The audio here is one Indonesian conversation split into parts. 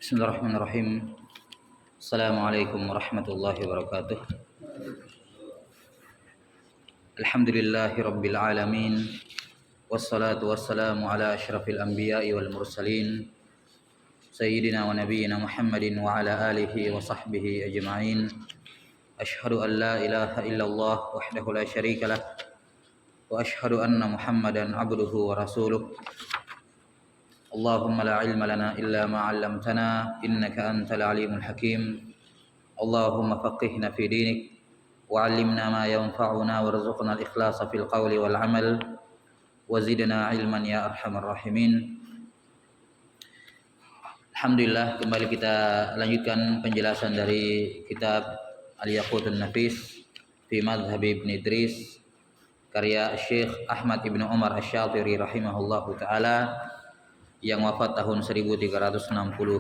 Bismillahirrahmanirrahim. Assalamualaikum warahmatullahi wabarakatuh. Alhamdulillahi rabbil alamin. Wassalatu wassalamu ala asyrafil anbiya'i wal mursalin sayyidina wa nabiyyina Muhammadin wa ala alihi wa sahbihi ajma'in. Ashhadu an la ilaha illallah wahdahu la syarika lah wa ashhadu anna Muhammadan abduhu wa rasuluh. Allahumma la ilma lana illa ma 'allamtana innaka antal alimul hakim. Allahumma faqihna fi dinik wa 'allimna ma yanfa'una warzuqna al-ikhlasa fil qawli wal 'amal wa zidna ilman ya arhamar rahimin. Alhamdulillah, kembali kita lanjutkan penjelasan dari kitab Al-Yaqutun Nafis fi Madhhab Ibn Idris karya Syekh Ahmad Ibn Umar Asy-Syatiri rahimahullahu taala yang wafat tahun 1360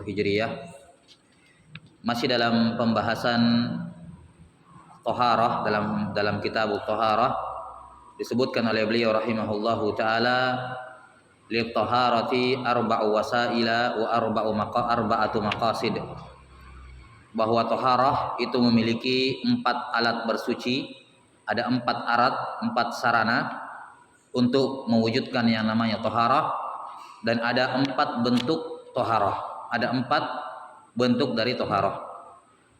Hijriah. Masih dalam pembahasan Thaharah, dalam kitab Thaharah disebutkan oleh beliau rahimahullahu taala li taharati arba'u wasaila wa arba'atu maqasid, bahwa taharah itu memiliki 4 alat bersuci, ada 4 alat, 4 sarana untuk mewujudkan yang namanya taharah. Dan ada 4 bentuk taharah. Ada 4 bentuk dari taharah.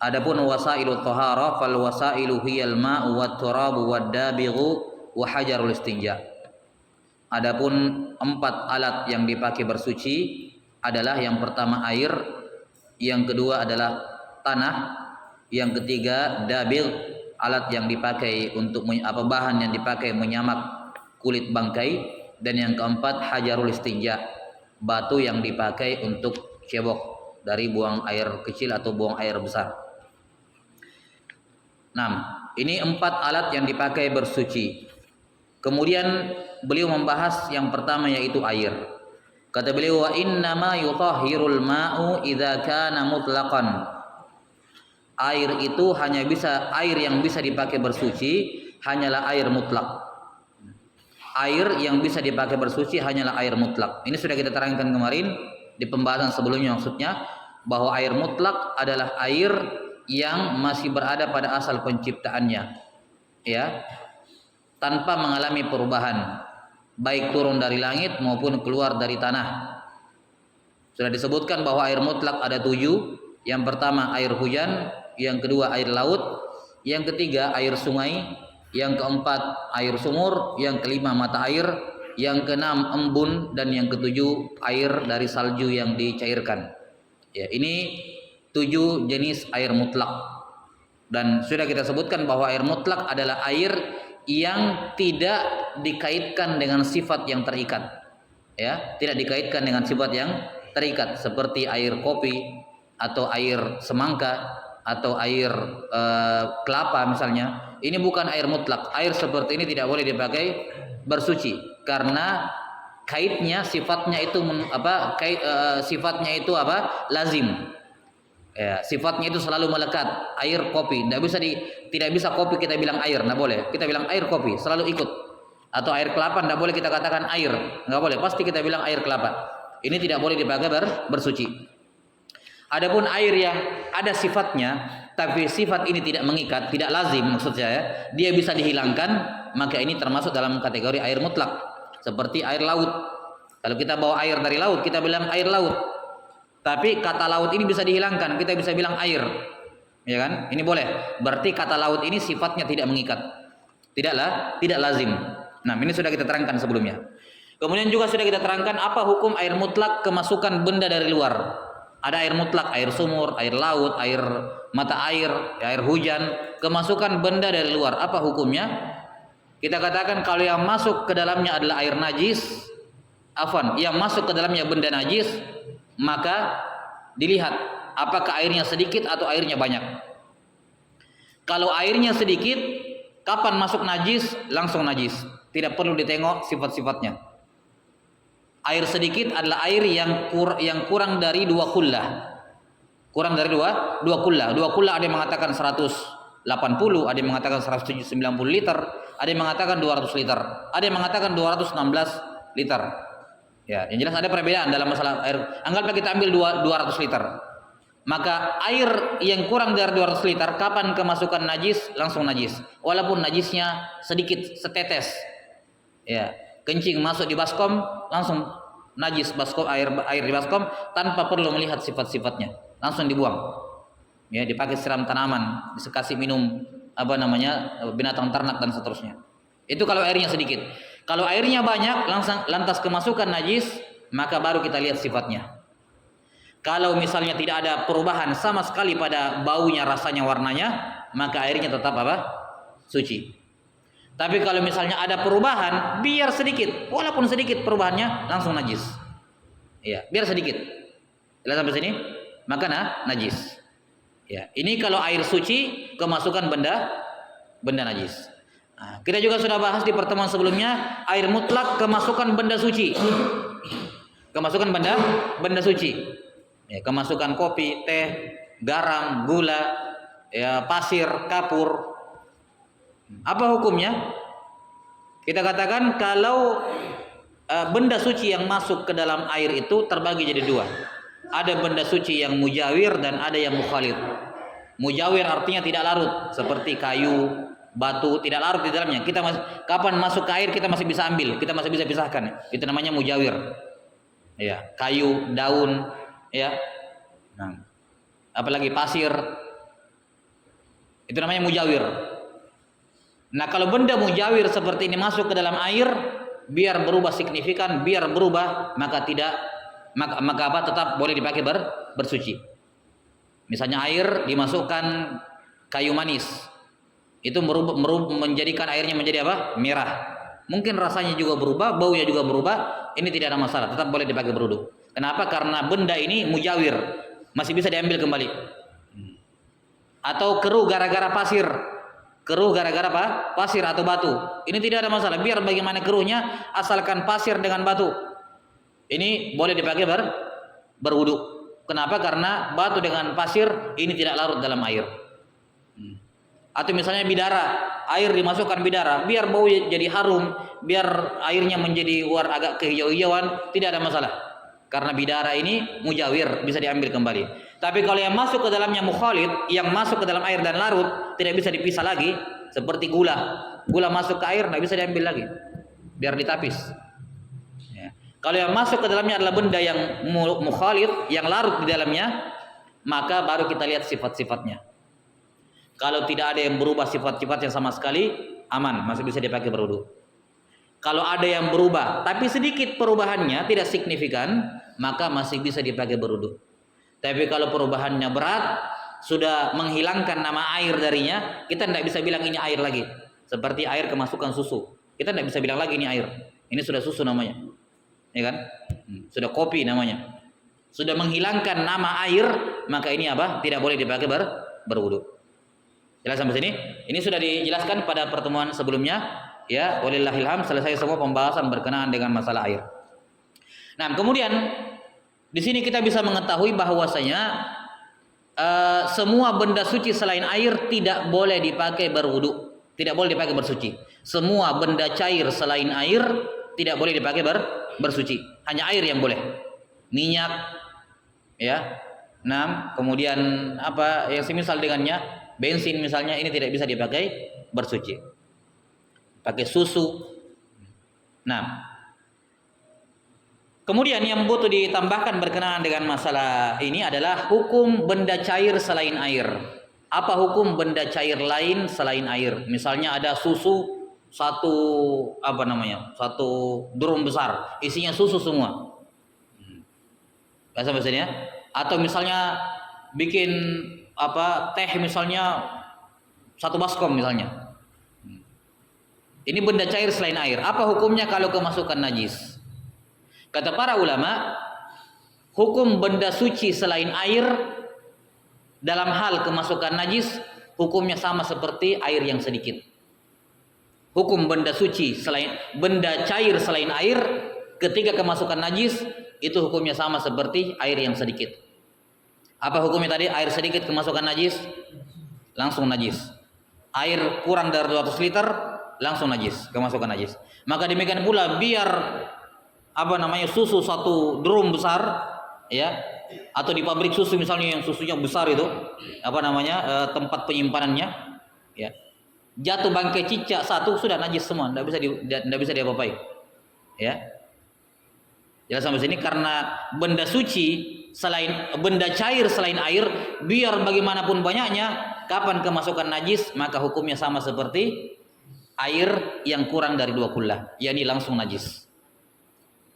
Adapun wasailut taharah fal wasailu hiyal ma'u wat turabu wad dabighu wa hajarul istinja. Adapun 4 alat yang dipakai bersuci adalah yang pertama air, yang kedua adalah tanah, yang ketiga dabigh, alat yang dipakai untuk bahan yang dipakai menyamak kulit bangkai, dan yang keempat hajarul istinja, batu yang dipakai untuk cebok dari buang air kecil atau buang air besar. Nah, ini 4 alat yang dipakai bersuci. Kemudian beliau membahas yang pertama yaitu air. Kata beliau, wa innama yutahhirul ma'u idza kana mutlaqan. Air itu air yang bisa dipakai bersuci hanyalah air mutlak. Air yang bisa dipakai bersuci hanyalah air mutlak. Ini sudah kita terangkan kemarin di pembahasan sebelumnya, maksudnya bahwa air mutlak adalah air yang masih berada pada asal penciptaannya, ya, tanpa mengalami perubahan, baik turun dari langit maupun keluar dari tanah. Sudah disebutkan bahwa air mutlak ada 7. Yang pertama air hujan, yang kedua air laut, yang ketiga air sungai, yang keempat air sumur, yang kelima mata air, yang keenam embun, dan yang ketujuh air dari salju yang dicairkan. Ya, ini 7 jenis air mutlak. Dan sudah kita sebutkan bahwa air mutlak adalah air yang tidak dikaitkan dengan sifat yang terikat. Ya, tidak dikaitkan dengan sifat yang terikat, seperti air kopi atau air semangka atau air kelapa misalnya. Ini bukan air mutlak. Air seperti ini tidak boleh dipakai bersuci karena kaitnya sifatnya itu lazim. Ya, sifatnya itu selalu melekat. Air kopi tidak bisa kopi kita bilang air, enggak boleh. Kita bilang air kopi selalu ikut. Atau air kelapa enggak boleh kita katakan air, enggak boleh. Pasti kita bilang air kelapa. Ini tidak boleh dipakai bersuci. Adapun air yang ada sifatnya, tapi sifat ini tidak mengikat, tidak lazim maksud saya, dia bisa dihilangkan, maka ini termasuk dalam kategori air mutlak. Seperti air laut. Kalau kita bawa air dari laut, kita bilang air laut. Tapi kata laut ini bisa dihilangkan, kita bisa bilang air. Ya kan? Ini boleh. Berarti kata laut ini sifatnya tidak mengikat. Tidak lazim. Nah, ini sudah kita terangkan sebelumnya. Kemudian juga sudah kita terangkan apa hukum air mutlak kemasukan benda dari luar. Ada air mutlak, air sumur, air laut, air mata air, air hujan, kemasukan benda dari luar. Apa hukumnya? Kita katakan kalau yang masuk ke dalamnya adalah air najis, yang masuk ke dalamnya benda najis, maka dilihat apakah airnya sedikit atau airnya banyak. Kalau airnya sedikit, kapan masuk najis? Langsung najis. Tidak perlu ditengok sifat-sifatnya. Air sedikit adalah air yang kurang dari 2 kullah. Kurang dari 2 kullah. 2 kullah ada yang mengatakan 180, ada yang mengatakan 190 liter, ada yang mengatakan 200 liter, ada yang mengatakan 216 liter. Ya, yang jelas ada perbedaan dalam masalah air. Anggaplah kita ambil 200 liter. Maka air yang kurang dari 200 liter kapan kemasukan najis langsung najis. Walaupun najisnya sedikit setetes. Ya, kencing masuk di baskom langsung najis baskom, air di baskom tanpa perlu melihat sifat-sifatnya. Langsung dibuang. Ya, dipakai siram tanaman, dikasih minum binatang ternak dan seterusnya. Itu kalau airnya sedikit. Kalau airnya banyak lantas kemasukan najis, maka baru kita lihat sifatnya. Kalau misalnya tidak ada perubahan sama sekali pada baunya, rasanya, warnanya, maka airnya tetap suci. Tapi kalau misalnya ada perubahan, biar sedikit, walaupun sedikit perubahannya langsung najis. Ya, biar sedikit. Jelas sampai sini? Maka najis. Ya, ini kalau air suci kemasukan benda najis. Nah, kita juga sudah bahas di pertemuan sebelumnya, air mutlak kemasukan benda suci. Kemasukan benda suci. Ya, kemasukan kopi, teh, garam, gula, ya, pasir, kapur. Apa hukumnya? Kita katakan kalau benda suci yang masuk ke dalam air itu terbagi jadi dua. Ada benda suci yang mujawir dan ada yang mukhalid. Mujawir artinya tidak larut, seperti kayu, batu, tidak larut di dalamnya. Kita kapan masuk ke air kita masih bisa ambil, kita masih bisa pisahkan. Itu namanya mujawir. Ya, kayu, daun, ya. Nah, apalagi pasir. Itu namanya mujawir. Nah, kalau benda mujawir seperti ini masuk ke dalam air, biar berubah signifikan, biar berubah, maka tetap boleh dipakai bersuci. Misalnya air dimasukkan kayu manis. Itu menjadikan airnya menjadi apa? Merah. Mungkin rasanya juga berubah, baunya juga berubah, ini tidak ada masalah, tetap boleh dipakai berwudu. Kenapa? Karena benda ini mujawir, masih bisa diambil kembali. Atau keruh gara-gara pasir. Keruh gara-gara apa? Pasir atau batu. Ini tidak ada masalah, biar bagaimana keruhnya, asalkan pasir dengan batu. Ini boleh dipakai berwudu. Kenapa? Karena batu dengan pasir ini tidak larut dalam air. Atau misalnya bidara, air dimasukkan bidara, biar bau jadi harum, biar airnya menjadi agak kehijau-hijauan, tidak ada masalah. Karena bidara ini mujawir, bisa diambil kembali. Tapi kalau yang masuk ke dalamnya mukhalid, yang masuk ke dalam air dan larut, tidak bisa dipisah lagi, seperti gula. Gula masuk ke air, tidak bisa diambil lagi, biar ditapis. Ya. Kalau yang masuk ke dalamnya adalah benda yang mukhalid, yang larut di dalamnya, maka baru kita lihat sifat-sifatnya. Kalau tidak ada yang berubah sifat-sifatnya sama sekali, aman, masih bisa dipakai berwudu. Kalau ada yang berubah, tapi sedikit perubahannya tidak signifikan, maka masih bisa dipakai berwudu. Tapi kalau perubahannya berat, sudah menghilangkan nama air darinya, kita tidak bisa bilang ini air lagi. Seperti air kemasukan susu, kita tidak bisa bilang lagi ini air. Ini sudah susu namanya, ya kan? Sudah kopi namanya. Sudah menghilangkan nama air, maka ini apa? Tidak boleh dipakai berwudu. Jelas sampai sini? Ini sudah dijelaskan pada pertemuan sebelumnya, ya. Walillahil hamd, selesai semua pembahasan berkenaan dengan masalah air. Nah, kemudian di sini kita bisa mengetahui bahwasanya semua benda suci selain air tidak boleh dipakai berwudu, tidak boleh dipakai bersuci. Semua benda cair selain air tidak boleh dipakai bersuci. Hanya air yang boleh. Minyak, ya. Nah, kemudian apa yang semisal dengannya? Bensin misalnya, ini tidak bisa dipakai bersuci. Pakai susu. Nah, kemudian yang butuh ditambahkan berkenaan dengan masalah ini adalah hukum benda cair selain air. Apa hukum benda cair lain selain air? Misalnya ada susu satu drum besar, isinya susu semua. Sampai sini ya? Atau misalnya bikin teh misalnya satu baskom misalnya. Ini benda cair selain air. Apa hukumnya kalau kemasukan najis? Kata para ulama, hukum benda suci selain air dalam hal kemasukan najis hukumnya sama seperti air yang sedikit. Hukum benda suci benda cair selain air ketika kemasukan najis itu hukumnya sama seperti air yang sedikit. Apa hukumnya tadi? Air sedikit kemasukan najis, langsung najis. Air kurang dari 200 liter, langsung najis, kemasukan najis. Maka demikian pula biar susu satu drum besar, ya, atau di pabrik susu misalnya yang susunya besar itu, apa namanya, tempat penyimpanannya, ya, jatuh bangkai cicak satu sudah najis semua, tidak bisa diapa-apain, ya. Jelas sampai sini karena benda suci selain benda cair selain air, biar bagaimanapun banyaknya, kapan kemasukan najis maka hukumnya sama seperti air yang kurang dari 2 kullah, yakni langsung najis.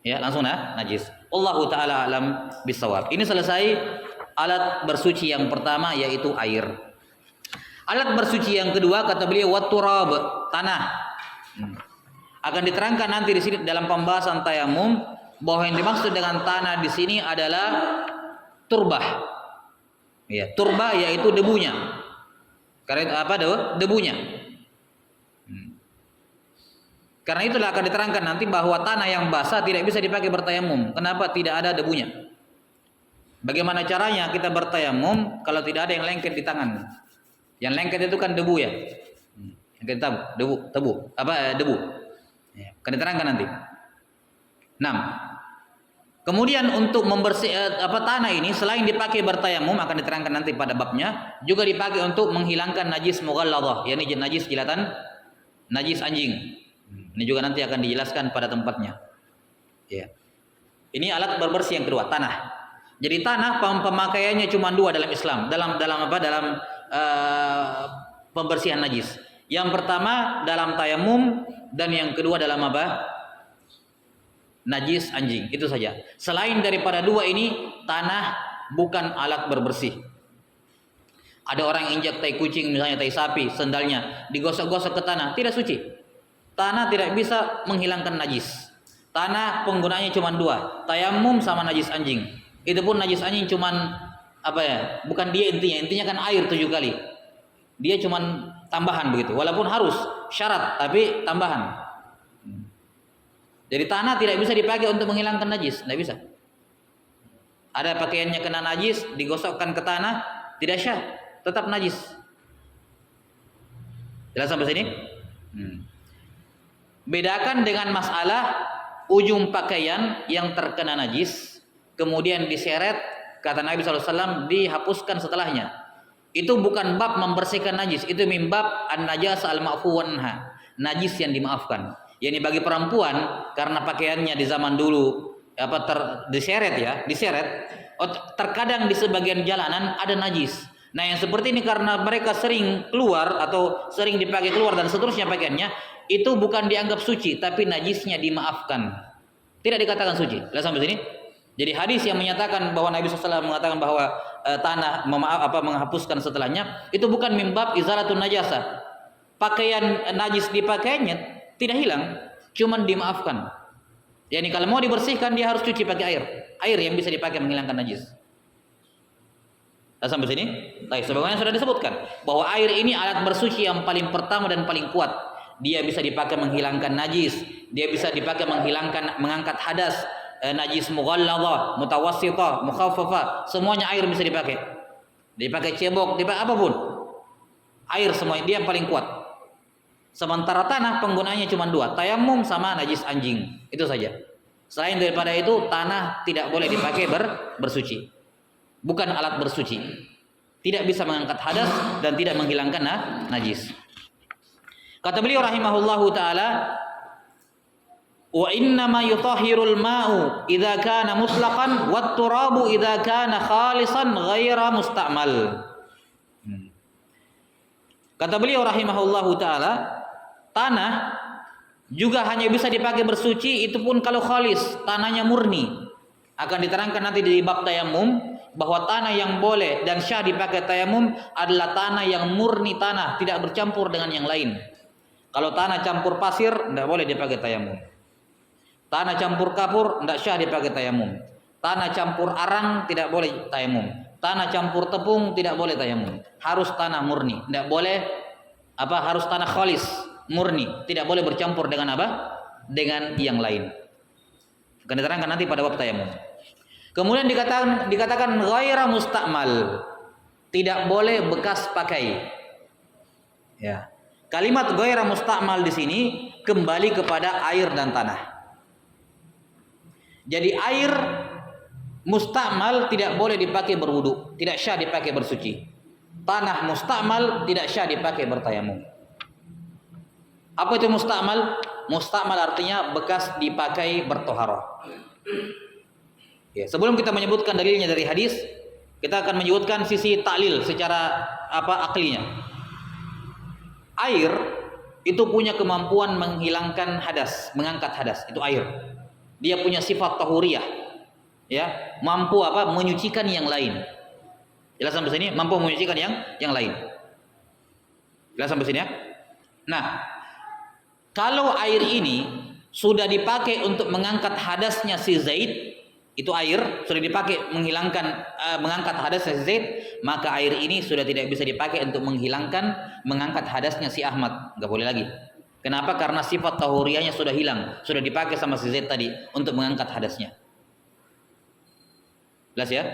Ya, langsung najis. Allahu taala alam bisawab. Ini selesai alat bersuci yang pertama yaitu air. Alat bersuci yang kedua kata beliau wat-turab, tanah. Akan diterangkan nanti di sini dalam pembahasan tayamum bahwa yang dimaksud dengan tanah di sini adalah turbah. Ya, turbah yaitu debunya. Karena apa debunya? Karena itulah akan diterangkan nanti bahwa tanah yang basah tidak bisa dipakai bertayamum. Kenapa? Tidak ada debunya. Bagaimana caranya kita bertayamum kalau tidak ada yang lengket di tangan? Yang lengket itu kan debu ya. Yang kita debu. Debu. Ya, akan diterangkan nanti. 6. Kemudian untuk tanah ini selain dipakai bertayamum akan diterangkan nanti pada babnya, juga dipakai untuk menghilangkan najis mughalladah, yakni najis jilatan, najis anjing. Ini juga nanti akan dijelaskan pada tempatnya. Ya. Ini alat berbersih yang kedua, tanah. Jadi tanah pemakaiannya cuma 2 dalam Islam, dalam pembersihan najis. Yang pertama dalam tayamum dan yang kedua dalam najis anjing, itu saja. Selain daripada 2 ini, tanah bukan alat berbersih. Ada orang injak tai kucing misalnya, tai sapi, sendalnya digosok-gosok ke tanah, tidak suci. Tanah tidak bisa menghilangkan najis. Tanah penggunaannya cuma 2, tayamum sama najis anjing. Itu pun najis anjing cuman bukan dia intinya kan air 7 kali. Dia cuman tambahan begitu, walaupun harus syarat tapi tambahan. Jadi tanah tidak bisa dipakai untuk menghilangkan najis, tidak bisa. Ada pakaiannya kena najis, digosokkan ke tanah, tidak syah, tetap najis. Jelas sampai sini? Bedakan dengan masalah ujung pakaian yang terkena najis, kemudian diseret, kata Nabi SAW, dihapuskan setelahnya. Itu bukan bab membersihkan najis, itu mimbab an-najas al-ma'fu anha, najis yang dimaafkan. Yani bagi perempuan karena pakaiannya di zaman dulu diseret, terkadang di sebagian jalanan ada najis. Nah yang seperti ini karena mereka sering keluar atau sering dipakai keluar dan seterusnya pakaiannya, itu bukan dianggap suci tapi najisnya dimaafkan, tidak dikatakan suci. Lihat sampai sini. Jadi hadis yang menyatakan bahwa Nabi SAW mengatakan bahwa tanah menghapuskan setelahnya, itu bukan mimbab izalatun najasa. Pakaian najis dipakainya tidak hilang, cuman dimaafkan. Yani kalau mau dibersihkan dia harus cuci pakai air yang bisa dipakai menghilangkan najis. Sampai sini. Baik, sebagaimana sudah disebutkan bahwa air ini alat bersuci yang paling pertama dan paling kuat. Dia bisa dipakai menghilangkan najis, dia bisa dipakai mengangkat hadas, najis mughalladah, mutawassithah, mukhaffafah, semuanya air bisa dipakai. Dipakai cebok, dipakai apapun. Air semuanya dia yang paling kuat. Sementara tanah penggunaannya cuma 2, tayamum sama najis anjing, itu saja. Selain daripada itu tanah tidak boleh dipakai bersuci. Bukan alat bersuci. Tidak bisa mengangkat hadas dan tidak menghilangkan najis. Kata beliau rahimahullahu taala, wa inna ma yutahhirul ma'u idza kana mutlaqan wat turabu idza kana khalisan ghaira musta'mal. Kata beliau rahimahullahu taala, tanah juga hanya bisa dipakai bersuci itu pun kalau khalis, tanahnya murni. Akan diterangkan nanti di bab tayamum bahwa tanah yang boleh dan syah dipakai tayamum adalah tanah yang murni tanah, tidak bercampur dengan yang lain. Kalau tanah campur pasir tidak boleh dipakai tayamum. Tanah campur kapur tidak syah dipakai tayamum. Tanah campur arang tidak boleh tayamum. Tanah campur tepung tidak boleh tayamum. Harus tanah murni, tidak boleh harus tanah khalis, murni, tidak boleh bercampur dengan dengan yang lain. Akan diterangkan nanti pada bab tayamum. Kemudian dikatakan ghaira musta'mal, tidak boleh bekas pakai. Ya. Kalimat ghaira musta'mal di sini kembali kepada air dan tanah. Jadi air Mustakmal tidak boleh dipakai berwudu, tidak syah dipakai bersuci. Tanah mustakmal tidak syah dipakai bertayamum. Apa itu mustakmal? Mustakmal artinya bekas dipakai bertoharoh. Ya, sebelum kita menyebutkan dalilnya dari hadis, kita akan menyebutkan sisi taklil secara aklinya. Air itu punya kemampuan menghilangkan hadas, mengangkat hadas. Itu air. Dia punya sifat tahuriyah. Ya, mampu menyucikan yang lain. Jelas sampai sini? Mampu menyucikan yang lain. Jelas sampai sini ya? Nah, kalau air ini sudah dipakai untuk mengangkat hadasnya si Zaid, itu air sudah dipakai mengangkat hadasnya si Zaid, maka air ini sudah tidak bisa dipakai untuk mengangkat hadasnya si Ahmad. Enggak boleh lagi. Kenapa? Karena sifat tahuriyahnya sudah hilang, sudah dipakai sama si Zaid tadi untuk mengangkat hadasnya. Jelas ya?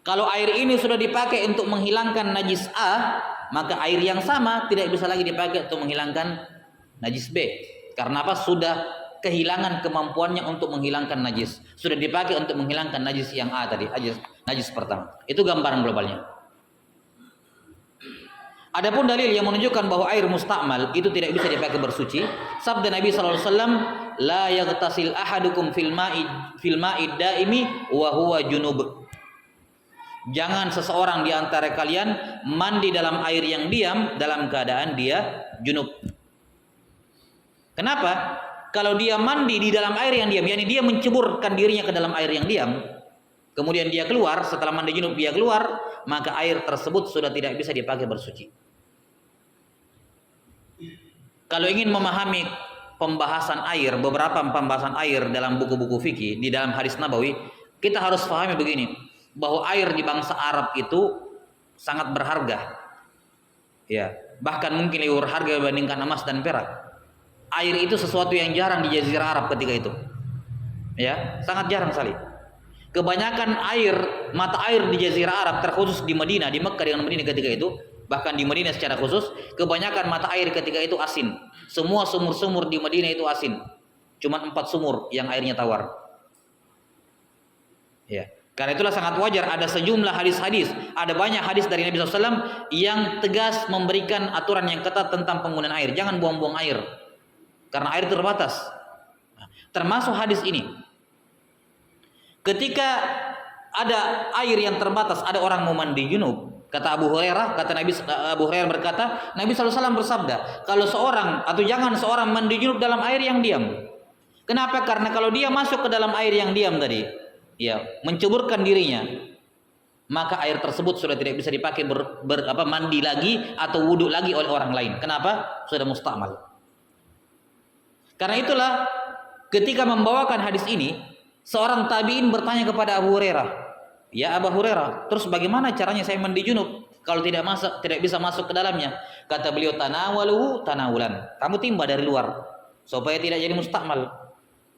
Kalau air ini sudah dipakai untuk menghilangkan najis A, maka air yang sama tidak bisa lagi dipakai untuk menghilangkan najis B. Karena apa? Sudah kehilangan kemampuannya untuk menghilangkan najis. Sudah dipakai untuk menghilangkan najis yang A tadi, najis pertama. Itu gambaran globalnya. Adapun dalil yang menunjukkan bahwa air mustakmal itu tidak bisa dipakai bersuci, sabda Nabi sallallahu alaihi wasallam, la yaghtasil ahadukum fil ma'id daimi wa huwa junub. Jangan seseorang di antara kalian mandi dalam air yang diam dalam keadaan dia junub. Kenapa? Kalau dia mandi di dalam air yang diam, yakni dia menceburkan dirinya ke dalam air yang diam, kemudian dia keluar, setelah mandi junub dia keluar, maka air tersebut sudah tidak bisa dipakai bersuci. Kalau ingin memahami pembahasan air, beberapa pembahasan air dalam buku-buku fikih, di dalam hadis Nabawi, kita harus pahami begini, bahwa air di bangsa Arab itu sangat berharga. Ya, bahkan mungkin lebih berharga dibandingkan emas dan perak. Air itu sesuatu yang jarang di Jazirah Arab ketika itu. Ya, sangat jarang sekali. Kebanyakan mata air di Jazirah Arab, terkhusus di Madinah, di Mekkah dengan Madinah ketika itu, bahkan di Madinah secara khusus, kebanyakan mata air ketika itu asin. Semua sumur-sumur di Madinah itu asin. Cuma 4 sumur yang airnya tawar. Ya, karena itulah sangat wajar ada sejumlah hadis-hadis, ada banyak hadis dari Nabi SAW yang tegas memberikan aturan yang ketat tentang penggunaan air. Jangan buang-buang air, karena air terbatas. Termasuk hadis ini. Ketika ada air yang terbatas, ada orang mau mandi junub. Kata Abu Hurairah berkata, Nabi SAW bersabda, kalau seorang atau jangan seorang mandi junub dalam air yang diam. Kenapa? Karena kalau dia masuk ke dalam air yang diam tadi, ya, menceburkan dirinya, maka air tersebut sudah tidak bisa dipakai mandi lagi atau wudhu lagi oleh orang lain. Kenapa? Sudah mustakmal. Karena itulah ketika membawakan hadis ini, seorang tabi'in bertanya kepada Abu Hurairah, ya Abu Hurairah, terus bagaimana caranya saya mandi junub kalau tidak bisa masuk ke dalamnya? Kata beliau, tanawaluhu tanawulan. Kamu timba dari luar supaya tidak jadi mustakmal.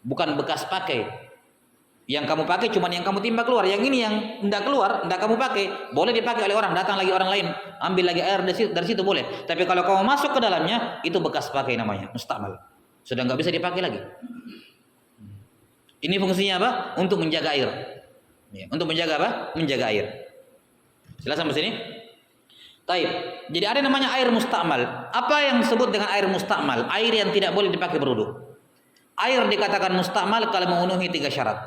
Bukan bekas pakai. Yang kamu pakai cuma yang kamu timba keluar. Yang ini yang tidak keluar, tidak kamu pakai, boleh dipakai oleh orang. Datang lagi orang lain, ambil lagi air dari situ boleh. Tapi kalau kamu masuk ke dalamnya, itu bekas pakai namanya, mustakmal. Sudah nggak bisa dipakai lagi. Ini fungsinya apa? Untuk menjaga air. Ya, untuk menjaga apa? Menjaga air. Jelas sampai sini? Taib. Jadi ada namanya air mustakmal. Apa yang disebut dengan air mustakmal? Air yang tidak boleh dipakai berwudu. Air dikatakan mustakmal kalau memenuhi 3 syarat.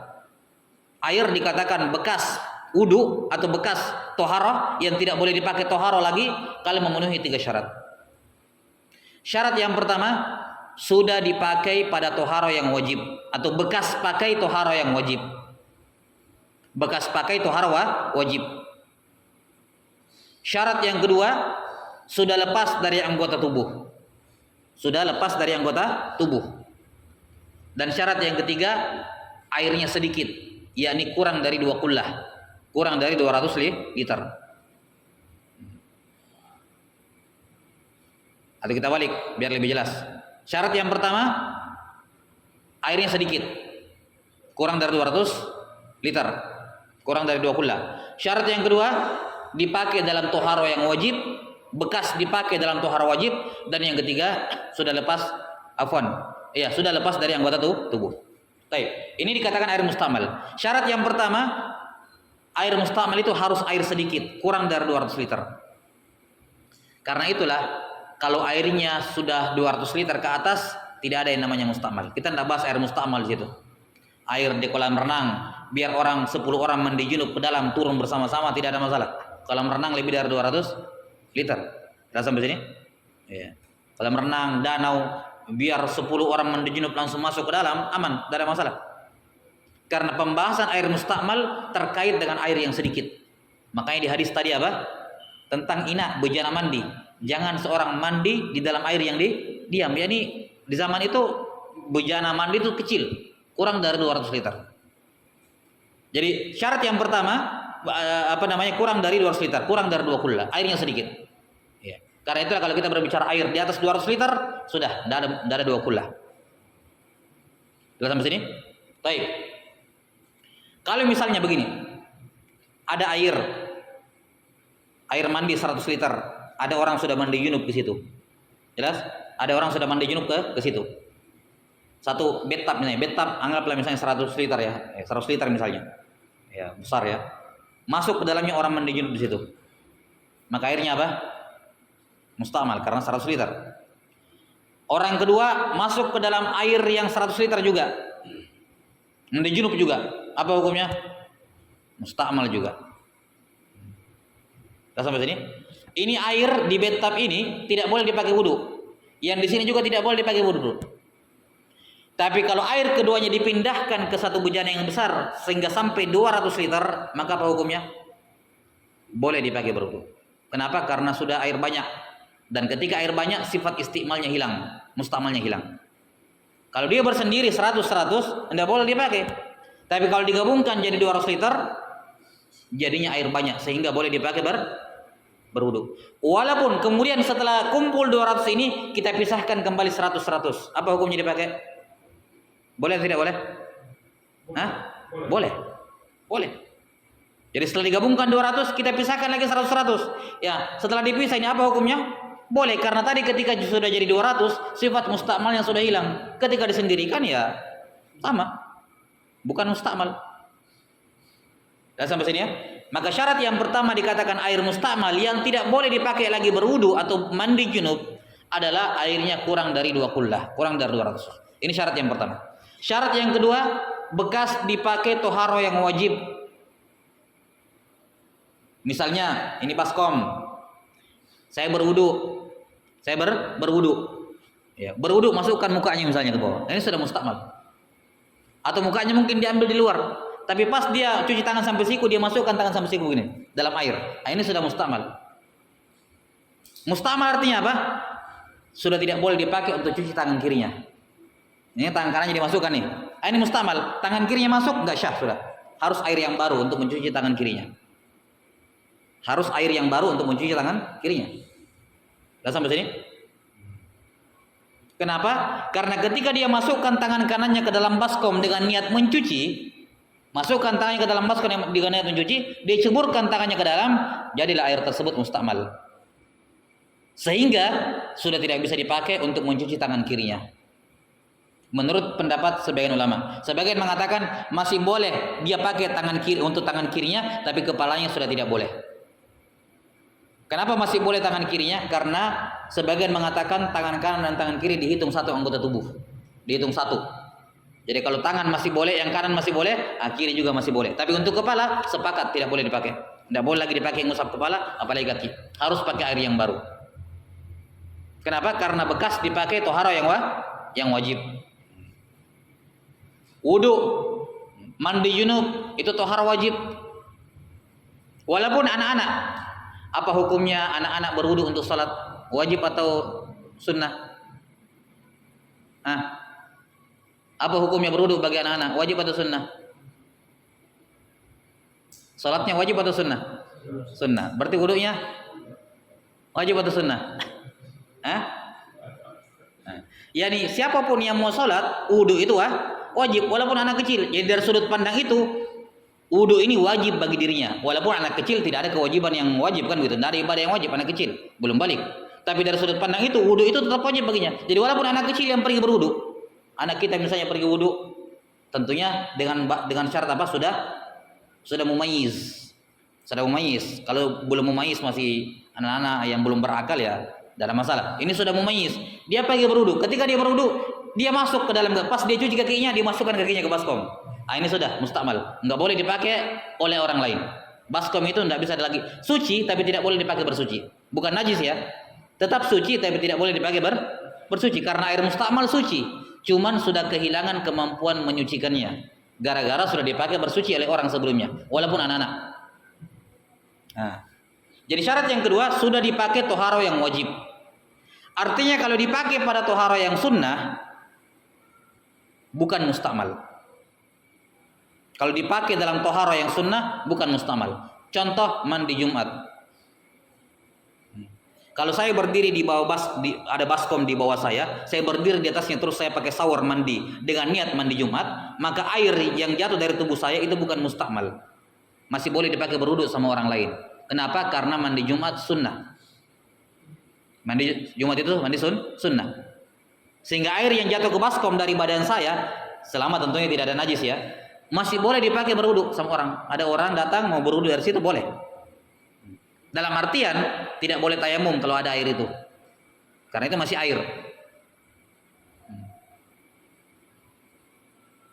Air dikatakan bekas wudu atau bekas toharoh yang tidak boleh dipakai toharoh lagi kalau memenuhi 3 syarat. Syarat yang pertama, sudah dipakai pada toharoh yang wajib atau bekas pakai toharoh yang wajib. Bekas pakai toharoh wajib. Syarat yang kedua, sudah lepas dari anggota tubuh. Sudah lepas dari anggota tubuh. Dan syarat yang ketiga, airnya sedikit, yakni kurang dari 2 kullah, kurang dari 200 liter. Atau kita balik biar lebih jelas. Syarat yang pertama, airnya sedikit, kurang dari 200 liter, kurang dari 2 kullah. Syarat yang kedua, dipakai dalam toharoh yang wajib, bekas dipakai dalam toharoh wajib. Dan yang ketiga, sudah lepas sudah lepas dari anggota tubuh. Baik, ini dikatakan air mustamal. Syarat yang pertama, air mustamal itu harus air sedikit, kurang dari 200 liter. Karena itulah kalau airnya sudah 200 liter ke atas, tidak ada yang namanya mustamal. Kita tidak bahas air mustamal di situ. Air di kolam renang, biar orang 10 orang mandi junub ke dalam turun bersama-sama tidak ada masalah. Kolam renang lebih dari 200 liter. Sudah sampai sini? Ya. Kolam renang, danau, biar 10 orang mandi junub langsung masuk ke dalam, aman, tidak ada masalah. Karena pembahasan air mustakmal terkait dengan air yang sedikit. Makanya di hadis tadi apa? Tentang ina bejana mandi. Jangan seorang mandi di dalam air yang diam. Yani di zaman itu bejana mandi itu kecil, kurang dari 200 liter. Jadi syarat yang pertama kurang dari 200 liter, kurang dari 2 kullah, airnya sedikit. Ya. Karena itulah kalau kita berbicara air di atas 200 liter sudah tidak ada 2 kullah. Sudah sampai sini? Baik. Kalau misalnya begini, ada air mandi 100 liter, ada orang sudah mandi junub di situ. Jelas? Ada orang sudah mandi junub ke situ. Satu bathtub misalnya, bathtub anggaplah misalnya 100 liter ya, 100 liter misalnya. Ya, besar ya. Masuk ke dalamnya orang mandi junub di situ. Maka airnya apa? Mustamal karena 100 liter. Orang yang kedua masuk ke dalam air yang 100 liter juga. Mandi junub juga. Apa hukumnya? Mustamal juga. Sudah sampai sini? Ini air di bathtub ini tidak boleh dipakai wudu. Yang di sini juga tidak boleh dipakai wudu. Tapi kalau air keduanya dipindahkan ke satu bejana yang besar sehingga sampai 200 liter, maka apa hukumnya? Boleh dipakai berwudu. Kenapa? Karena sudah air banyak. Dan ketika air banyak, sifat istimalnya hilang, mustamalnya hilang. Kalau dia bersendiri 100-100, tidak boleh dipakai. Tapi kalau digabungkan jadi 200 liter, jadinya air banyak sehingga boleh dipakai berwudu. Walaupun kemudian setelah kumpul 200 ini kita pisahkan kembali 100-100. Apa hukumnya dipakai? Boleh atau tidak boleh? Hah? Boleh. Boleh. Jadi setelah digabungkan 200 kita pisahkan lagi 100-100. Ya, setelah dipisah ini apa hukumnya? Boleh, karena tadi ketika sudah jadi 200 sifat mustakmalnya sudah hilang. Ketika disendirikan ya sama. Bukan mustakmal. Dah sampai sini ya? Maka syarat yang pertama dikatakan air mustakmal yang tidak boleh dipakai lagi berwudu atau mandi junub adalah airnya kurang dari 2 kullah, kurang dari 200. Ini syarat yang pertama. Syarat yang kedua, bekas dipakai toharo yang wajib. Misalnya, ini baskom. Saya berwudu. Berwudu. Ya, berwudu masukkan mukanya misalnya ke bawah. Ini sudah mustakmal. Atau mukanya mungkin diambil di luar. Tapi pas dia cuci tangan sampai siku, dia masukkan tangan sampai siku begini dalam air. Nah, ini sudah mustakmal. Mustakmal artinya apa? Sudah tidak boleh dipakai untuk cuci tangan kirinya. Ini tangan kanannya dimasukkan nih. Nah, ini mustakmal. Tangan kirinya masuk, enggak syah sudah. Harus air yang baru untuk mencuci tangan kirinya. Harus air yang baru untuk mencuci tangan kirinya. Sudah sampai sini? Kenapa? Karena ketika dia masukkan tangan kanannya ke dalam baskom dengan niat mencuci, masukkan tangannya ke dalam baskom dengan niat mencuci, dia ceburkan tangannya ke dalam, jadilah air tersebut mustakmal. Sehingga sudah tidak bisa dipakai untuk mencuci tangan kirinya. Menurut pendapat sebagian ulama, sebagian mengatakan masih boleh dia pakai tangan kiri untuk tangan kirinya, tapi kepalanya sudah tidak boleh. Kenapa masih boleh tangan kirinya? Karena sebagian mengatakan tangan kanan dan tangan kiri dihitung satu anggota tubuh, dihitung satu. Jadi kalau tangan masih boleh, yang kanan masih boleh, kiri juga masih boleh. Tapi untuk kepala sepakat tidak boleh dipakai. Tidak boleh lagi dipakai ngusap kepala, apalagi kaki. Harus pakai air yang baru. Kenapa? Karena bekas dipakai toharo yang wajib. Wudu, mandi junub itu toharo wajib. Walaupun anak-anak, apa hukumnya anak-anak berwudu untuk salat? Wajib atau sunnah? Apa hukumnya berwudu bagi anak-anak? Wajib atau sunnah? Salatnya wajib atau sunnah? Sunnah. Berarti wudunya wajib atau sunnah? Yani siapapun yang mau salat, wudu itu wajib, walaupun anak kecil. Jadi dari sudut pandang itu, wudu ini wajib bagi dirinya. Walaupun anak kecil tidak ada kewajiban yang wajib kan gitu. Tidak ada ibadah yang wajib anak kecil, belum balik. Tapi dari sudut pandang itu, wudu itu tetap wajib baginya. Jadi walaupun anak kecil yang pergi berwudu, anak kita misalnya pergi wudu, Tentunya dengan syarat apa? Sudah mumayyiz. Sudah mumayyiz. Kalau belum mumayyiz masih anak-anak yang belum berakal ya tidak ada masalah. Ini sudah mumayyiz. Dia pergi berwudu. Ketika dia berwudu, dia masuk ke dalam, pas dia cuci kakinya, dia masukkan kakinya ke baskom. Ah, ini sudah mustakmal. Enggak boleh dipakai oleh orang lain. Baskom itu tidak bisa lagi suci, tapi tidak boleh dipakai bersuci. Bukan najis ya. Tetap suci, tapi tidak boleh dipakai bersuci. Karena air mustakmal suci. Cuman sudah kehilangan kemampuan menyucikannya. Gara-gara sudah dipakai bersuci oleh orang sebelumnya. Walaupun anak-anak. Nah. Jadi syarat yang kedua, sudah dipakai toharo yang wajib. Artinya kalau dipakai pada toharo yang sunnah, bukan mustakmal. Kalau dipakai dalam toharo yang sunnah, bukan mustakmal. Contoh mandi Jumat. Kalau saya berdiri di bawah ada baskom di bawah saya berdiri di atasnya terus saya pakai shower mandi dengan niat mandi Jumat, maka air yang jatuh dari tubuh saya itu bukan mustakmal. Masih boleh dipakai berwudu sama orang lain. Kenapa? Karena mandi Jumat sunnah. Mandi Jumat itu mandi sunnah. Sehingga air yang jatuh ke baskom dari badan saya, selama tentunya tidak ada najis ya, masih boleh dipakai berwudu sama orang. Ada orang datang mau berwudu dari situ boleh. Dalam artian tidak boleh tayamum kalau ada air itu. Karena itu masih air.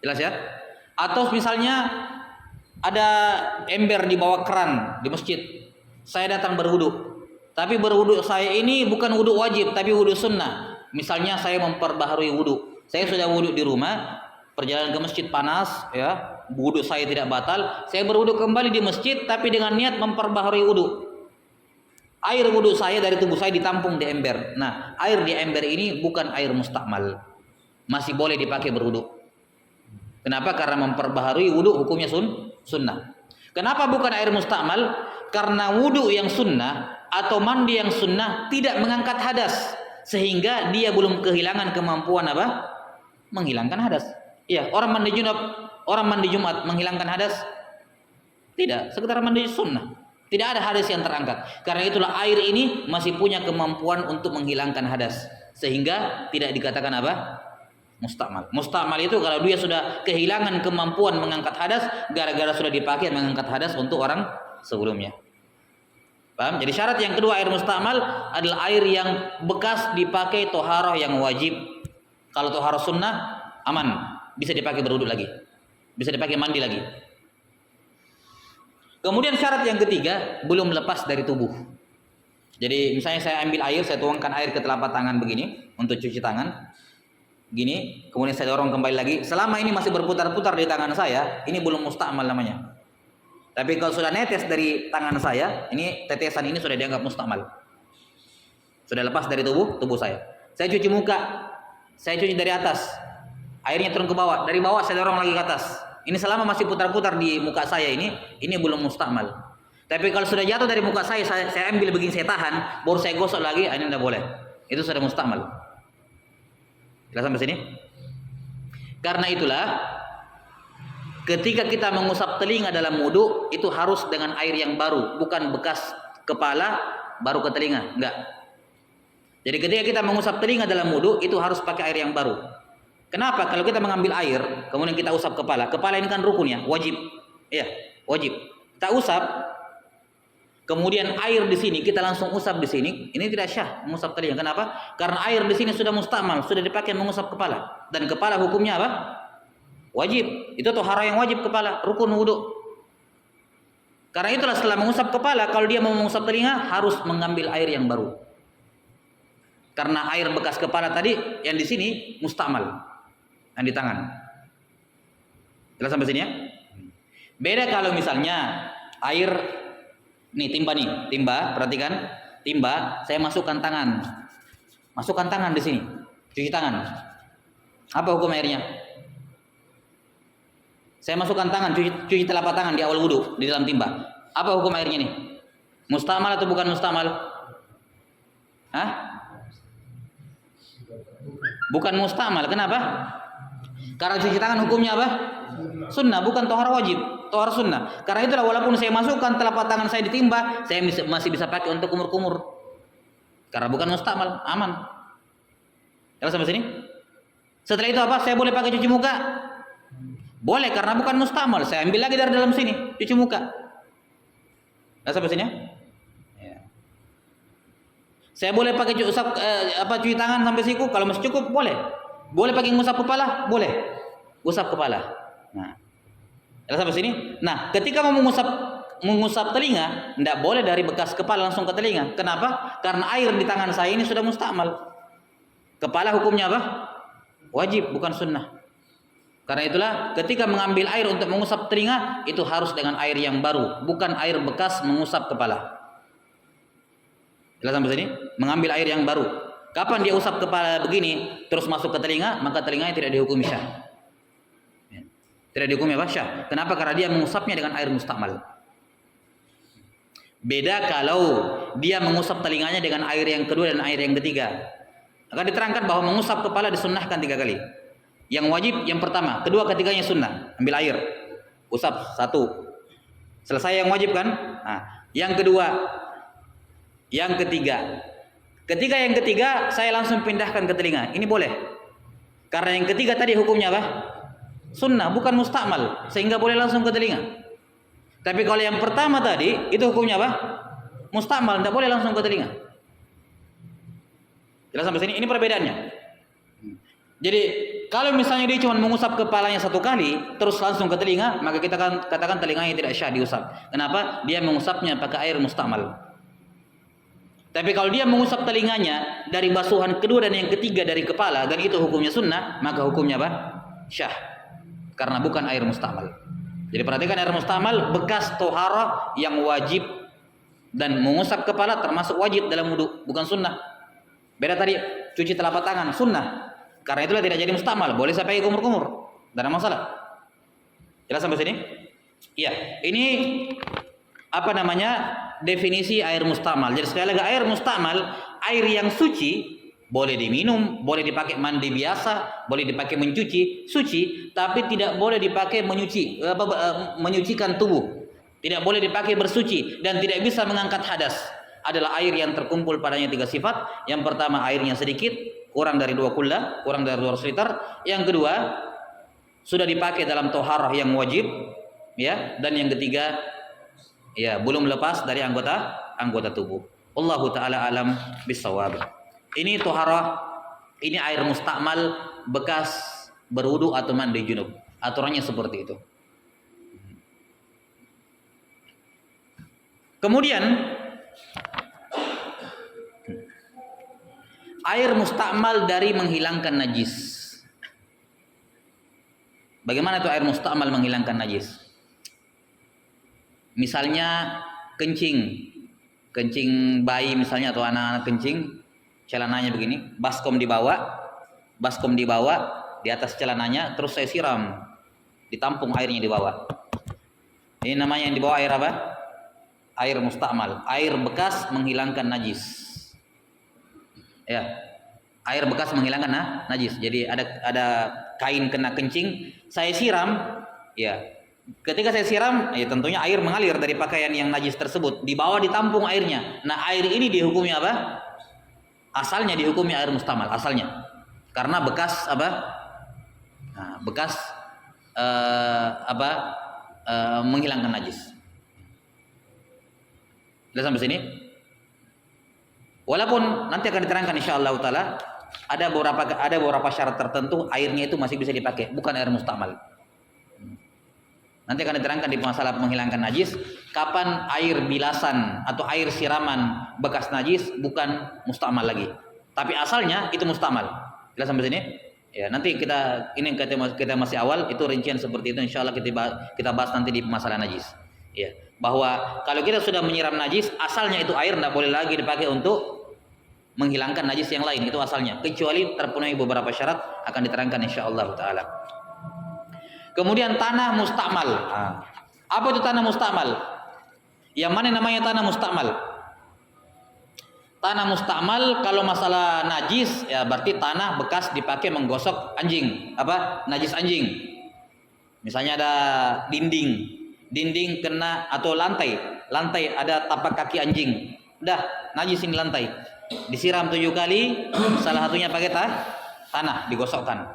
Jelas ya? Atau misalnya ada ember di bawah keran di masjid. Saya datang berwudu. Tapi berwudu saya ini bukan wudu wajib, tapi wudu sunnah. Misalnya saya memperbaharui wudu. Saya sudah wudu di rumah, perjalanan ke masjid panas, ya, wudu saya tidak batal. Saya berwudu kembali di masjid, tapi dengan niat memperbaharui wudu. Air wudu saya dari tubuh saya ditampung di ember. Nah, air di ember ini bukan air mustakmal. Masih boleh dipakai berwudu. Kenapa? Karena memperbaharui wudu hukumnya sunnah. Kenapa bukan air mustakmal? Karena wudu yang sunnah atau mandi yang sunnah tidak mengangkat hadas, sehingga dia belum kehilangan kemampuan apa? Menghilangkan hadas. Iya, orang mandi Jumat menghilangkan hadas? Tidak, sekedar mandi sunnah. Tidak ada hadas yang terangkat. Karena itulah air ini masih punya kemampuan untuk menghilangkan hadas, sehingga tidak dikatakan apa? Mustakmal. Mustakmal itu kalau dia sudah kehilangan kemampuan mengangkat hadas gara-gara sudah dipakai mengangkat hadas untuk orang sebelumnya. Paham? Jadi syarat yang kedua air mustakmal adalah air yang bekas dipakai toharoh yang wajib. Kalau toharoh sunnah aman, bisa dipakai berwudu lagi, bisa dipakai mandi lagi. Kemudian syarat yang ketiga belum lepas dari tubuh. Jadi misalnya saya ambil air, saya tuangkan air ke telapak tangan begini untuk cuci tangan. Gini, kemudian saya dorong kembali lagi. Selama ini masih berputar-putar di tangan saya, ini belum mustakmal namanya. Tapi kalau sudah netes dari tangan saya, ini tetesan ini sudah dianggap mustakmal. Sudah lepas dari tubuh saya. Saya cuci muka, saya cuci dari atas, airnya turun ke bawah, dari bawah saya dorong lagi ke atas. Ini selama masih putar-putar di muka saya ini belum mustakmal. Tapi kalau sudah jatuh dari muka saya ambil begini, saya tahan, baru saya gosok lagi, ini tidak boleh. Itu sudah mustakmal. Jelas sampai sini? Karena itulah ketika kita mengusap telinga dalam wudu itu harus dengan air yang baru, bukan bekas kepala baru ke telinga, enggak. Jadi ketika kita mengusap telinga dalam wudu itu harus pakai air yang baru. Kenapa? Kalau kita mengambil air kemudian kita usap kepala ini kan rukun ya, wajib. Ya, wajib. Kita usap, kemudian air di sini kita langsung usap di sini, ini tidak syah mengusap telinga. Kenapa? Karena air di sini sudah mustakmal, sudah dipakai mengusap kepala. Dan kepala hukumnya apa? Wajib. Itu tohara yang wajib kepala, rukun wudu. Karena itulah setelah mengusap kepala, kalau dia mau mengusap telinga harus mengambil air yang baru. Karena air bekas kepala tadi yang di sini mustakmal, yang di tangan. Jelas sampai sini ya? Beda kalau misalnya air nih timba, perhatikan, timba, saya masukkan tangan di sini, cuci tangan. Apa hukum airnya? Saya masukkan tangan, cuci telapak tangan di awal wudu di dalam timba. Apa hukum airnya nih? Mustakmal atau bukan mustakmal? Hah? Bukan mustakmal. Kenapa? Karena cuci tangan hukumnya apa? Sunnah, bukan tohar wajib, tohar sunnah. Karena itulah walaupun saya masukkan telapak tangan saya di timba, saya masih bisa pakai untuk kumur-kumur. Karena bukan mustakmal, aman. Kalau sampai sini? Setelah itu apa? Saya boleh pakai cuci muka? Boleh karena bukan mustamal. Saya ambil lagi dari dalam sini, cuci muka. Nah, sampai sini ya? Ya. Saya boleh pakai cuci tangan sampai siku kalau masih cukup boleh. Boleh pakai ngusap kepala, boleh. Usap kepala. Nah, sampai sini. Nah, ketika mau mengusap telinga, tidak boleh dari bekas kepala langsung ke telinga. Kenapa? Karena air di tangan saya ini sudah mustamal. Kepala hukumnya apa? Wajib, bukan sunnah. Karena itulah ketika mengambil air untuk mengusap telinga itu harus dengan air yang baru, bukan air bekas mengusap kepala. Jelas sampai sini? Mengambil air yang baru. Kapan dia usap kepala begini terus masuk ke telinga, maka telinganya tidak dihukumi syah. Tidak dihukumi apa? Syah. Kenapa? Karena dia mengusapnya dengan air mustamal. Beda kalau dia mengusap telinganya dengan air yang kedua dan air yang ketiga. Akan diterangkan bahwa mengusap kepala disunnahkan 3 kali. Yang wajib yang pertama, kedua, ketiganya sunnah. Ambil air, usap 1. Selesai yang wajib kan? Nah, yang kedua, yang ketiga. Ketika yang ketiga saya langsung pindahkan ke telinga. Ini boleh. Karena yang ketiga tadi hukumnya apa? Sunnah, bukan mustamal, sehingga boleh langsung ke telinga. Tapi kalau yang pertama tadi itu hukumnya apa? Mustamal, tidak boleh langsung ke telinga. Jelas sampai sini? Ini perbedaannya. Jadi kalau misalnya dia cuma mengusap kepalanya 1 kali terus langsung ke telinga, maka kita kan katakan telinganya tidak syah diusap. Kenapa? Dia mengusapnya pakai air mustamal. Tapi kalau dia mengusap telinganya dari basuhan kedua dan yang ketiga dari kepala dan itu hukumnya sunnah, maka hukumnya apa? Syah. Karena bukan air mustamal. Jadi perhatikan, air mustamal bekas toharah yang wajib, dan mengusap kepala termasuk wajib dalam wudu, bukan sunnah. Beda tadi cuci telapak tangan sunnah. Karena itulah tidak jadi mustamal, boleh saya pakai kumur-kumur, tidak ada masalah. Jelas sampai sini? Iya, ini apa namanya? Definisi air mustamal. Jadi sekali lagi, air mustamal, air yang suci, boleh diminum, boleh dipakai mandi biasa, boleh dipakai mencuci, suci, tapi tidak boleh dipakai menyucikan tubuh. Tidak boleh dipakai bersuci dan tidak bisa mengangkat hadas. Adalah air yang terkumpul padanya 3 sifat. Yang pertama, airnya sedikit, kurang dari 2 kullah, kurang dari 200 liter. Yang kedua, sudah dipakai dalam toharah yang wajib, ya. Dan yang ketiga, ya, belum lepas dari anggota tubuh. Wallahu taala alam bisawab. Ini toharah, ini air mustakmal bekas berwudu atau mandi junub. Aturannya seperti itu. Kemudian air mustakmal dari menghilangkan najis. Bagaimana itu air mustakmal menghilangkan najis? Misalnya kencing bayi misalnya, atau anak-anak kencing, celananya begini, baskom dibawa di atas celananya, terus saya siram, ditampung airnya di bawah. Ini namanya yang dibawa air apa? Air mustakmal, air bekas menghilangkan najis. Ya, air bekas menghilangkan najis. Jadi ada kain kena kencing, saya siram, ya. Ketika saya siram, ya tentunya air mengalir dari pakaian yang najis tersebut, di bawah ditampung airnya. Nah, air ini dihukumi apa? Asalnya dihukumi air mustakmal, asalnya. Karena bekas apa? Nah, bekas menghilangkan najis. Sudah sampai sini? Walaupun nanti akan diterangkan insyaallah taala ada beberapa syarat tertentu airnya itu masih bisa dipakai, bukan air mustakmal. Nanti akan diterangkan di masalah menghilangkan najis, kapan air bilasan atau air siraman bekas najis bukan mustakmal lagi. Tapi asalnya itu mustakmal. Jelas sampai sini? Ya, nanti kita masih awal, itu rincian seperti itu insyaallah kita bahas nanti di masalah najis. Ya, bahwa kalau kita sudah menyiram najis, asalnya itu air tidak boleh lagi dipakai untuk menghilangkan najis yang lain, itu asalnya, kecuali terpenuhi beberapa syarat, akan diterangkan insyaallah taala. Kemudian tanah mustakmal. Apa itu tanah mustakmal? Yang mana namanya tanah mustakmal? Tanah mustakmal kalau masalah najis, ya berarti tanah bekas dipakai menggosok anjing, najis anjing. Misalnya ada dinding kena, atau lantai ada tapak kaki anjing, udah najis ini lantai, disiram 7 kali, salah satunya pakai tanah digosokkan.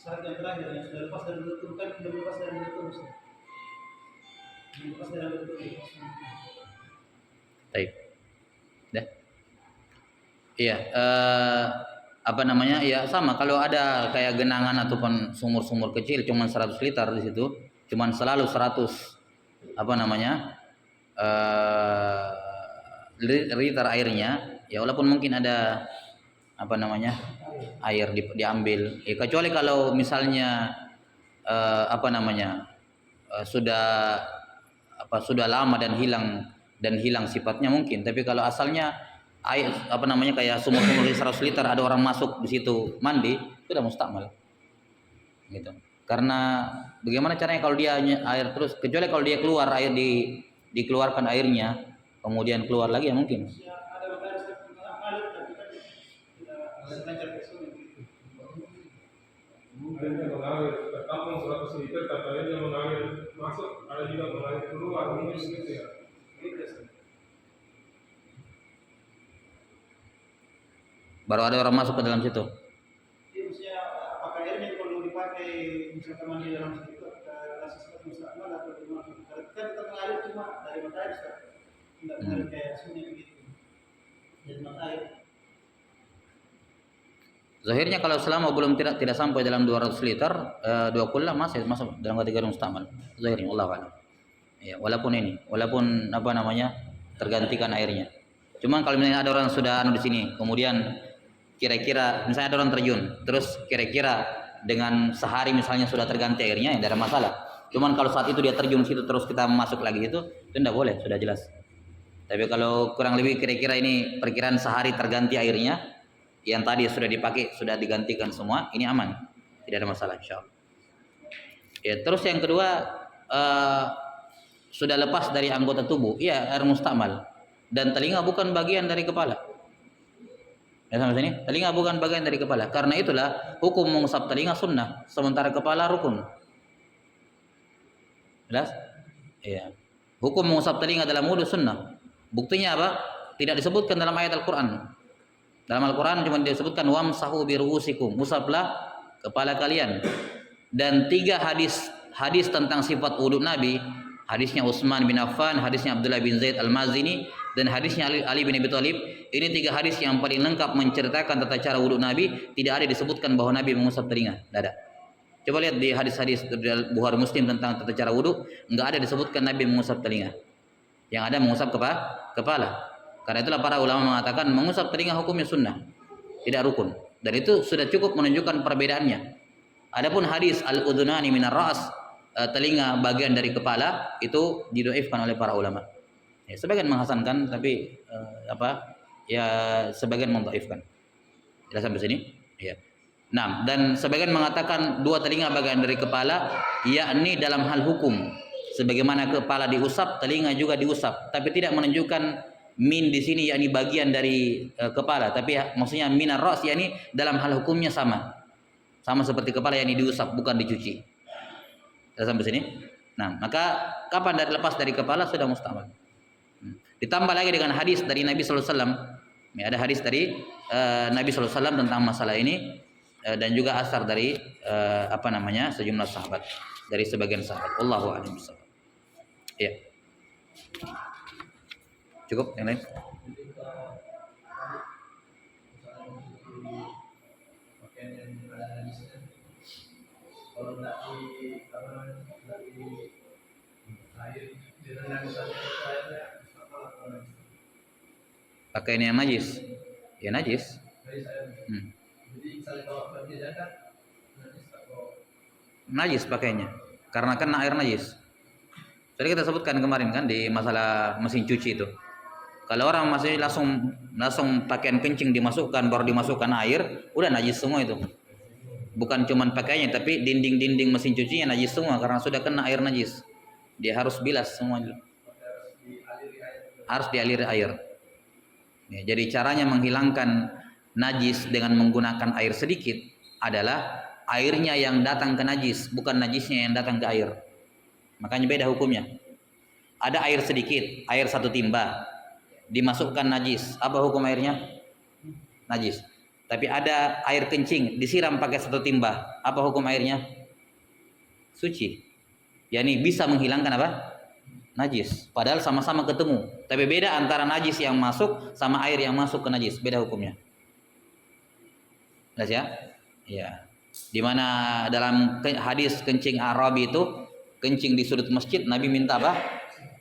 Syarat yang terakhir yang sudah lepas dari wudhu kan belum lepas dari wudhu Ustaz. Belum lepas dari wudhu. Baik. Dah. Iya, apa namanya? Ya sama kalau ada kayak genangan ataupun sumur-sumur kecil cuman 100 liter di situ, cuman selalu 100 apa namanya? Liter airnya, ya walaupun mungkin ada apa namanya? Air diambil. Ya, kecuali kalau misalnya apa namanya? Sudah sudah lama dan hilang sifatnya mungkin, tapi kalau asalnya air apa namanya kayak sumur-sumur 100 liter ada orang masuk di situ mandi, sudah mustakmal gitu. Karena bagaimana caranya kalau dia air terus, kecuali kalau dia keluar air dikeluarkan airnya kemudian keluar lagi ya mungkin. Ya, ada beberapa Ustaz yang mengalir tapi kan tidak selancar ke sungai begitu. Airnya mengalir, tertampung 100 liter, tapi airnya mengalir masuk, ada juga mengalir keluar, mungkin gitu ya. Baru ada orang masuk ke dalam situ. Jadi maksudnya apakah airnya perlu dipakai misalkan mandi dalam situ rasa seperti mustakmal atau gimana? Karena kan kita mengalir cuma dari mata air Ustaz. Tidak mengalir kayak sungai begitu. Dari mata air. Zahirnya kalau selama belum tidak sampai dalam 200 liter, dua kullah masih masuk dalam kategori mustakmal. Zahirnya Allah a'lam. Ya, walaupun apa namanya tergantikan airnya. Cuman kalau misalnya ada orang sudah di sini, kemudian kira-kira misalnya ada orang terjun, terus kira-kira dengan sehari misalnya sudah terganti airnya, ya tidak ada masalah. Cuman kalau saat itu dia terjun situ terus kita masuk lagi itu tidak boleh, sudah jelas. Tapi kalau kurang lebih kira-kira ini perkiraan sehari terganti airnya, yang tadi sudah dipakai sudah digantikan semua, ini aman, tidak ada masalah insyaallah. Ya, terus yang kedua sudah lepas dari anggota tubuh, iya air mustakmal, dan telinga bukan bagian dari kepala. Ya sampai sini, telinga bukan bagian dari kepala. Karena itulah hukum mengusap telinga sunnah, sementara kepala rukun. Jelas? Iya. Hukum mengusap telinga dalam wudu sunnah. Buktinya apa? Tidak disebutkan dalam ayat Al-Quran. Dalam Al-Quran cuma disebutkan wamsahu biruusikum, usaplah kepala kalian. Dan 3 hadis tentang sifat wudu Nabi, hadisnya Utsman bin Affan, hadisnya Abdullah bin Zaid Al-Mazini, dan hadisnya Ali bin Abi Thalib. Ini 3 hadis yang paling lengkap menceritakan tata cara wudu Nabi. Tidak ada disebutkan bahwa Nabi mengusap telinga, tidak ada. Coba lihat di hadis-hadis Bukhari Muslim tentang tata cara wudu, enggak ada disebutkan Nabi mengusap telinga. Yang ada mengusap kepala. Karena itulah para ulama mengatakan mengusap telinga hukumnya sunnah, tidak rukun. Dan itu sudah cukup menunjukkan perbedaannya. Adapun hadis al-udhunani minar ra's, telinga bagian dari kepala, itu didhaifkan oleh para ulama. Ya, sebagian menghasankan, tapi ya sebagian mendhaifkan. Sudah sampai sini? Ya. Nah, dan sebagian mengatakan 2 telinga bagian dari kepala, yakni dalam hal hukum. Sebagaimana kepala diusap, telinga juga diusap, tapi tidak menunjukkan min di sini yakni bagian dari kepala, tapi maksudnya minar ra's yakni dalam hal hukumnya sama seperti kepala yang diusap, bukan dicuci. Sudah sampai sini? Nah, maka kapan lepas dari kepala sudah mustakmal. Ditambah lagi dengan hadis dari Nabi sallallahu alaihi wasallam. Ya, ada hadis dari Nabi sallallahu alaihi wasallam tentang masalah ini, dan juga asar dari sejumlah sahabat, dari sebagian sahabat. Wallahu a'lam bishawab. Ya. Cukup yang lain? Kalau tidak di air direndam airnya pakai ini yang najis, ya najis. Jadi misalnya kalau berjalan najis pakainya, karena kan air najis. Jadi kita sebutkan kemarin kan di masalah mesin cuci itu. Kalau orang masih langsung pakaian kencing dimasukkan, baru dimasukkan air, udah najis semua itu. Bukan cuman pakaiannya, tapi dinding-dinding mesin cucinya najis semua karena sudah kena air najis. Dia harus bilas semuanya. Harus dialiri air. Ya, jadi caranya menghilangkan najis dengan menggunakan air sedikit adalah airnya yang datang ke najis, bukan najisnya yang datang ke air. Makanya beda hukumnya. Ada air sedikit, air 1 timba, dimasukkan najis. Apa hukum airnya? Najis. tapi ada air kencing disiram pakai satu timba, apa hukum airnya? Suci. Yani bisa menghilangkan apa? Najis. Padahal sama-sama ketemu. Tapi beda antara najis yang masuk sama air yang masuk ke najis. Beda hukumnya. Jelas ya? Ya. Di mana dalam hadis kencing Arabi itu, kencing di sudut masjid, Nabi minta apa?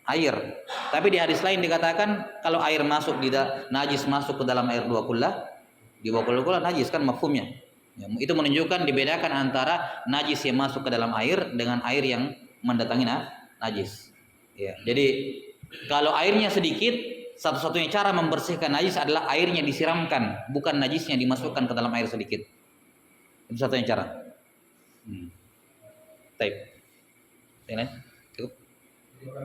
Air. Tapi di hadis lain dikatakan kalau air masuk najis masuk ke dalam air dua kullah, di bawah kullah najis kan mafhumnya. Ya, itu menunjukkan dibedakan antara najis yang masuk ke dalam air dengan air yang mendatangi najis. Ya, jadi kalau airnya sedikit, satu-satunya cara membersihkan najis adalah airnya disiramkan, bukan najisnya dimasukkan ke dalam air sedikit. Itu satunya cara. Baik. Yang lain? Cukup. Bahkan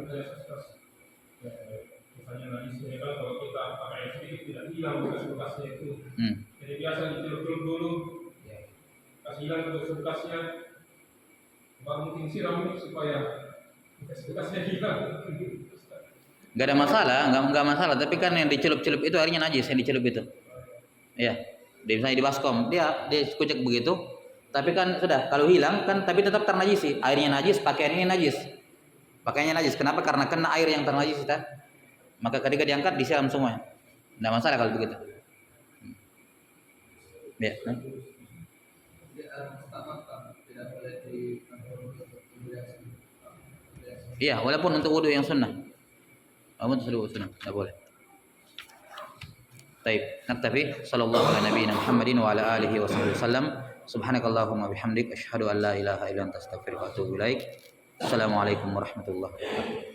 misalnya najisnya kan kalau kita pakai air sedikit tidak hilang bekas-bekasnya itu. Jadi biasa dicelup-celup dulu, kasih hilang bekas-bekasnya, baru mungkin siram supaya bekas-bekasnya hilang. Gak ada masalah, nggak masalah. Tapi kan yang dicelup-celup itu airnya najis yang dicelup itu. Ya, misalnya di baskom, dia kucek begitu. Tapi kan sudah, kalau hilang kan, tapi tetap ternajisi. Airnya najis, pakaiannya najis. Pakaiannya najis. Kenapa? Karena kena air yang ternajis kita. Maka ketika diangkat disiram semuanya. Tidak masalah kalau begitu. Ya. Iya, walaupun untuk wudu yang sunnah. Walaupun untuk wudu sunnah, tidak boleh. Baik, naktafi. Sallallahu ala nabiyina Muhammadin wa ala alihi wa sallam. Subhanakallahumma bihamdik asyhadu an la ilaha illa anta astaghfiruka wa atubu ilaik. Assalamualaikum warahmatullahi wabarakatuh.